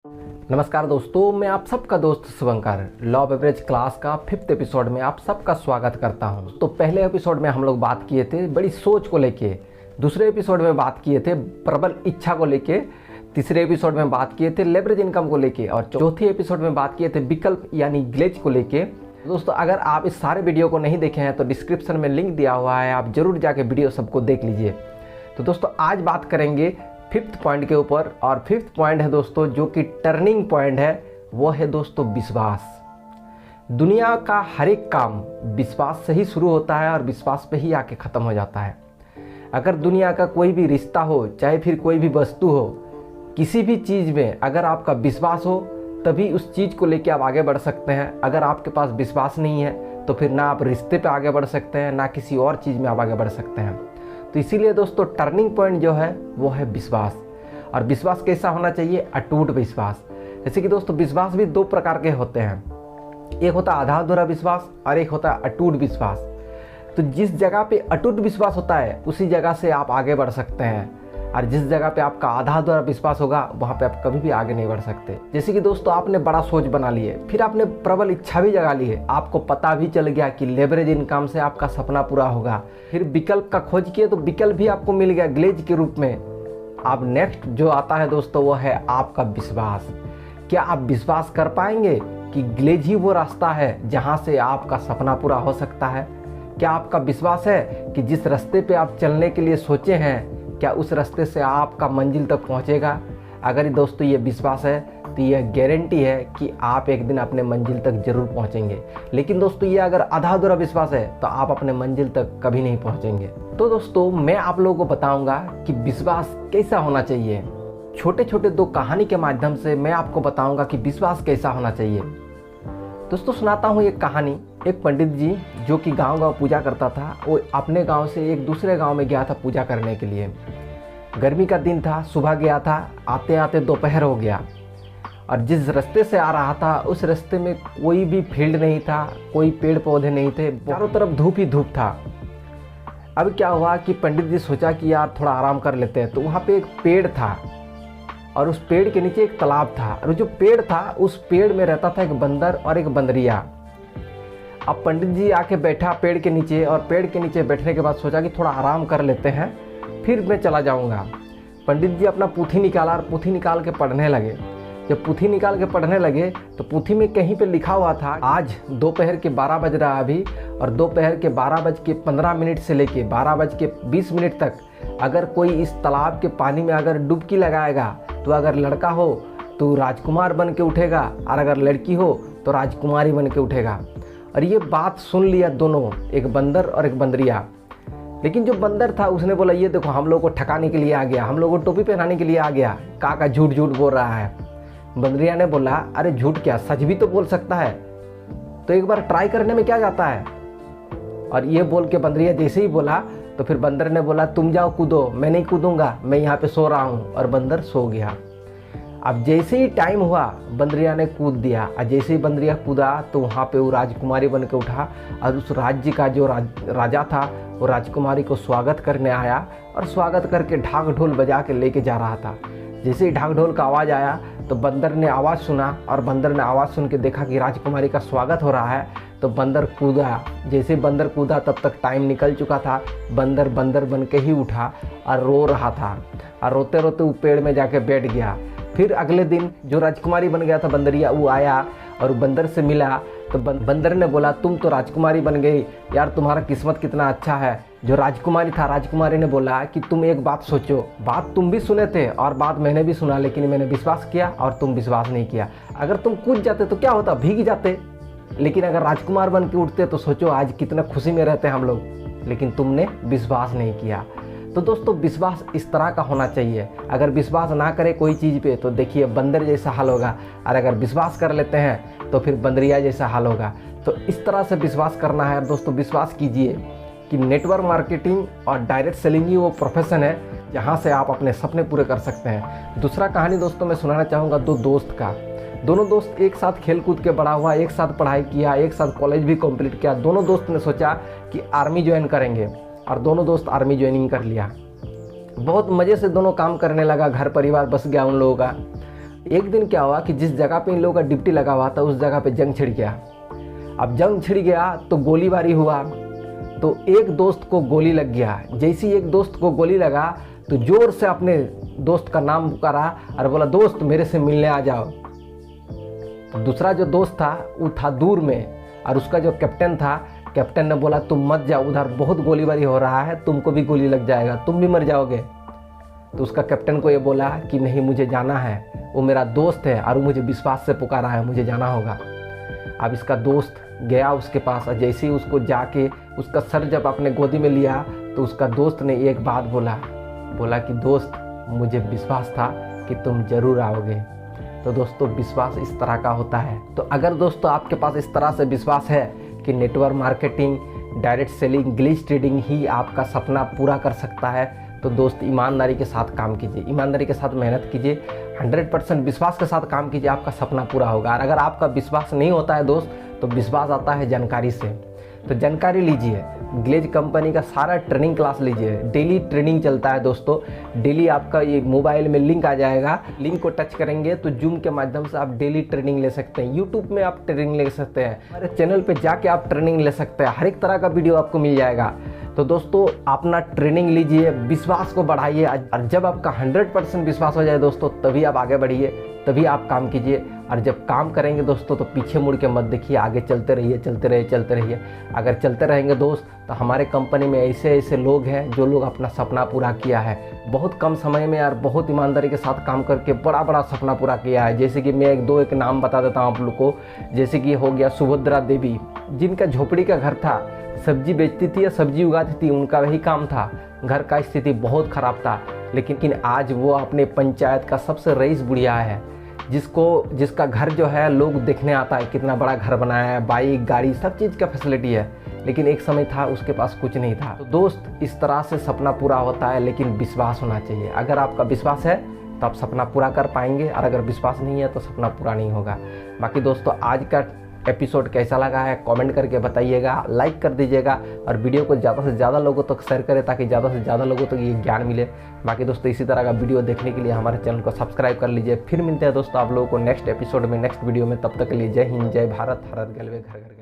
नमस्कार दोस्तों, मैं आप सबका दोस्त शुभंकर लॉ ऑफ एवरेज क्लास का 5th एपिसोड में आप सबका स्वागत करता हूं। तो पहले एपिसोड में हम लोग बात किए थे बड़ी सोच को लेके, दूसरे एपिसोड में बात किए थे प्रबल इच्छा को लेके, तीसरे एपिसोड में बात किए थे लेवरेज इनकम को लेके और चौथे एपिसोड में बात किए थे विकल्प यानी ग्लेज को लेके। दोस्तों, अगर आप इस सारे वीडियो को नहीं देखे हैं तो डिस्क्रिप्शन में लिंक दिया हुआ है, आप जरूर जाके वीडियो सबको देख लीजिए। तो दोस्तों, आज बात करेंगे 5th पॉइंट के ऊपर और 5th पॉइंट है दोस्तों जो कि टर्निंग पॉइंट है, वो है दोस्तों विश्वास। दुनिया का हर एक काम विश्वास से ही शुरू होता है और विश्वास पे ही आके ख़त्म हो जाता है। अगर दुनिया का कोई भी रिश्ता हो, चाहे फिर कोई भी वस्तु हो, किसी भी चीज़ में अगर आपका विश्वास हो तभी उस चीज़ को लेके आप आगे बढ़ सकते हैं। अगर आपके पास विश्वास नहीं है तो फिर ना आप रिश्ते पे आगे बढ़ सकते हैं, ना किसी और चीज़ में आप आगे बढ़ सकते हैं। तो इसीलिए दोस्तों टर्निंग पॉइंट जो है वो है विश्वास। और विश्वास कैसा होना चाहिए? अटूट विश्वास। जैसे कि दोस्तों विश्वास भी दो प्रकार के होते हैं, एक होता है आधा अधूरा विश्वास और एक होता है अटूट विश्वास। तो जिस जगह पे अटूट विश्वास होता है उसी जगह से आप आगे बढ़ सकते हैं, और जिस जगह पे आपका आधा अधूरा विश्वास होगा वहाँ पे आप कभी भी आगे नहीं बढ़ सकते। जैसे कि दोस्तों आपने बड़ा सोच बना लिए, फिर आपने प्रबल इच्छा भी जगा ली है, आपको पता भी चल गया कि लेवरेज इनकम से आपका सपना पूरा होगा, फिर विकल्प का खोज किए तो विकल्प भी आपको मिल गया ग्लेज के रूप में। अब नेक्स्ट जो आता है दोस्तों वो है आपका विश्वास। क्या आप विश्वास कर पाएंगे कि ग्लेज ही वो रास्ता है जहाँ से आपका सपना पूरा हो सकता है? क्या आपका विश्वास है कि जिस रास्ते पे आप चलने के लिए सोचे हैं क्या उस रास्ते से आपका मंजिल तक पहुंचेगा? अगर दोस्तों ये विश्वास है तो यह गारंटी है कि आप एक दिन अपने मंजिल तक जरूर पहुंचेंगे। लेकिन दोस्तों ये अगर आधा अधूरा विश्वास है तो आप अपने मंजिल तक कभी नहीं पहुंचेंगे। तो दोस्तों मैं आप लोगों को बताऊंगा कि विश्वास कैसा होना चाहिए। छोटे छोटे दो कहानी के माध्यम से मैं आपको बताऊंगा कि विश्वास कैसा होना चाहिए। दोस्तों सुनाता हूँ एक कहानी। एक पंडित जी जो कि गांव-गांव पूजा करता था, वो अपने गांव से एक दूसरे गांव में गया था पूजा करने के लिए। गर्मी का दिन था, सुबह गया था, आते आते दोपहर हो गया और जिस रास्ते से आ रहा था उस रास्ते में कोई भी फील्ड नहीं था, कोई पेड़ पौधे नहीं थे, चारों तरफ धूप ही धूप था। अब क्या हुआ कि पंडित जी सोचा कि यार थोड़ा आराम कर लेते हैं, तो वहाँ पे एक पेड़ था और उस पेड़ के नीचे एक तालाब था और जो पेड़ था उस पेड़ में रहता था एक बंदर और एक बंदरिया। अब पंडित जी आके बैठा पेड़ के नीचे और पेड़ के नीचे बैठने के बाद सोचा कि थोड़ा आराम कर लेते हैं फिर मैं चला जाऊंगा। पंडित जी अपना पुथी निकाला और पुथी निकाल के पढ़ने लगे। जब पुथी निकाल के पढ़ने लगे तो पुथी में कहीं पे लिखा हुआ था आज दोपहर के 12 बज रहा है अभी, और दोपहर के 12:15 से लेके 12:20 तक अगर कोई इस तालाब के पानी में अगर डुबकी लगाएगा तो अगर लड़का हो तो राजकुमार बन के उठेगा और अगर लड़की हो तो राजकुमारी बन के उठेगा। और ये बात सुन लिया दोनों, एक बंदर और एक बंदरिया। लेकिन जो बंदर था उसने बोला ये देखो हम लोग को ठकाने के लिए आ गया, हम लोग को टोपी पहनाने के लिए आ गया, काका झूठ झूठ बोल रहा है। बंदरिया ने बोला अरे झूठ क्या, सच भी तो बोल सकता है, तो एक बार ट्राई करने में क्या जाता है। और ये बोल के बंदरिया जैसे ही बोला तो फिर बंदर ने बोला तुम जाओ कूदो, मैं नहीं कूदूंगा, मैं यहाँ पे सो रहा हूँ। और बंदर सो गया। अब जैसे ही टाइम हुआ बंदरिया ने कूद दिया और जैसे ही बंदरिया कूदा तो वहाँ पे वो राजकुमारी बन के उठा और उस राज्य का जो राजा था वो राजकुमारी को स्वागत करने आया और स्वागत करके ढाक ढोल बजा के लेके जा रहा था। जैसे ही ढाक ढोल का आवाज़ आया तो बंदर ने आवाज़ सुना और बंदर ने आवाज़ सुन के देखा कि राजकुमारी का स्वागत हो रहा है, तो बंदर कूदा। जैसे बंदर कूदा तब तक टाइम निकल चुका था। बंदर बंदर बन के ही उठा और रो रहा था और रोते रोते वो पेड़ में जाके बैठ गया। फिर अगले दिन जो राजकुमारी बन गया था बंदरिया, वो आया और बंदर से मिला तो बंदर ने बोला तुम तो राजकुमारी बन गई यार, तुम्हारा किस्मत कितना अच्छा है। जो राजकुमारी था, राजकुमारी ने बोला कि तुम एक बात सोचो, बात तुम भी सुने थे और बात मैंने भी सुना, लेकिन मैंने विश्वास किया और तुम विश्वास नहीं किया। अगर तुम कूद जाते तो क्या होता, भीग जाते, लेकिन अगर राजकुमार बन के उठते तो सोचो आज कितना खुशी में रहते हम लोग, लेकिन तुमने विश्वास नहीं किया। तो दोस्तों विश्वास इस तरह का होना चाहिए। अगर विश्वास ना करे कोई चीज़ पे तो देखिए बंदर जैसा हाल होगा, और अगर विश्वास कर लेते हैं तो फिर बंदरिया जैसा हाल होगा। तो इस तरह से विश्वास करना है दोस्तों। विश्वास कीजिए कि नेटवर्क मार्केटिंग और डायरेक्ट सेलिंग ही वो प्रोफेशन है जहाँ से आप अपने सपने पूरे कर सकते हैं। दूसरा कहानी दोस्तों मैं सुनाना चाहूँगा दो दोस्त का। दोनों दोस्त एक साथ खेल कूद के बड़ा हुआ, एक साथ पढ़ाई किया, एक साथ कॉलेज भी कंप्लीट किया। दोनों दोस्त ने सोचा कि आर्मी ज्वाइन करेंगे और दोनों दोस्त आर्मी ज्वाइनिंग कर लिया। बहुत मज़े से दोनों काम करने लगा, घर परिवार बस गया उन लोगों का। एक दिन क्या हुआ कि जिस जगह पे इन लोगों का ड्यूटी लगा हुआ था उस जगह पे जंग छिड़ गया। अब जंग छिड़ गया तो गोलीबारी हुआ, तो एक दोस्त को गोली लग गया। जैसे ही एक दोस्त को गोली लगा तो जोर से अपने दोस्त का नाम पुकारा और बोला, दोस्त मेरे से मिलने आ जाओ। तो दूसरा जो दोस्त था वो था दूर में, और उसका जो कैप्टन था, कैप्टन ने बोला तुम मत जाओ, उधर बहुत गोलीबारी हो रहा है, तुमको भी गोली लग जाएगा, तुम भी मर जाओगे। तो उसका कैप्टन को ये बोला कि नहीं, मुझे जाना है, वो मेरा दोस्त है और वो मुझे विश्वास से पुकारा है, मुझे जाना होगा। अब इसका दोस्त गया उसके पास, और जैसे ही उसको जाके उसका सर जब अपने गोदी में लिया तो उसका दोस्त ने एक बात बोला कि दोस्त मुझे विश्वास था कि तुम ज़रूर आओगे। तो दोस्तों विश्वास इस तरह का होता है। तो अगर दोस्तों आपके पास इस तरह से विश्वास है कि network marketing, direct selling, glitch trading ही आपका सपना पूरा कर सकता है, तो दोस्त ईमानदारी के साथ काम कीजिए, ईमानदारी के साथ मेहनत कीजिए, 100% विश्वास के साथ काम कीजिए, आपका सपना पूरा होगा। और अगर आपका विश्वास नहीं होता है दोस्त, तो विश्वास आता है जानकारी से। तो जानकारी लीजिए, ग्लेज कंपनी का सारा ट्रेनिंग क्लास लीजिए, डेली ट्रेनिंग चलता है दोस्तों। डेली आपका ये मोबाइल में लिंक आ जाएगा, लिंक को टच करेंगे तो जूम के माध्यम से आप डेली ट्रेनिंग ले सकते हैं। यूट्यूब में आप ट्रेनिंग ले सकते हैं, हमारे चैनल पे जाके आप ट्रेनिंग ले सकते हैं, हर एक तरह का वीडियो आपको मिल जाएगा। तो दोस्तों अपना ट्रेनिंग लीजिए, विश्वास को बढ़ाइए, और जब आपका 100% विश्वास हो जाए दोस्तों, तभी आप आगे बढ़िए, तभी आप काम कीजिए। और जब काम करेंगे दोस्तों तो पीछे मुड़ के मत देखिए, आगे चलते रहिए, चलते रहिए। अगर चलते रहेंगे दोस्त तो हमारे कंपनी में ऐसे लोग हैं जो लोग अपना सपना पूरा किया है, बहुत कम समय में और बहुत ईमानदारी के साथ काम करके बड़ा सपना पूरा किया है। जैसे कि मैं एक नाम बता देता हूँ आप लोग को। जैसे कि हो गया सुभद्रा देवी, जिनका झोपड़ी का घर था, सब्जी बेचती थी या सब्जी उगाती थी, उनका वही काम था। घर का स्थिति बहुत ख़राब था, लेकिन आज वो अपने पंचायत का सबसे रईस बुढ़िया है, जिसका घर जो है लोग देखने आता है, कितना बड़ा घर बनाया है, बाइक गाड़ी सब चीज़ का फैसिलिटी है। लेकिन एक समय था उसके पास कुछ नहीं था। तो दोस्त इस तरह से सपना पूरा होता है, लेकिन विश्वास होना चाहिए। अगर आपका विश्वास है तो आप सपना पूरा कर पाएंगे, और अगर विश्वास नहीं है तो सपना पूरा नहीं होगा। बाकी दोस्तों आज का एपिसोड कैसा लगा है कमेंट करके बताइएगा, लाइक कर दीजिएगा, और वीडियो को ज़्यादा से ज़्यादा लोगों तक शेयर करें ताकि ज़्यादा से ज़्यादा लोगों तक ये ज्ञान मिले। बाकी दोस्तों इसी तरह का वीडियो देखने के लिए हमारे चैनल को सब्सक्राइब कर लीजिए। फिर मिलते हैं दोस्तों आप लोगों को नेक्स्ट एपिसोड में, नेक्स्ट वीडियो में। तब तक के लिए जय हिंद, जय भारत, हर घर घर।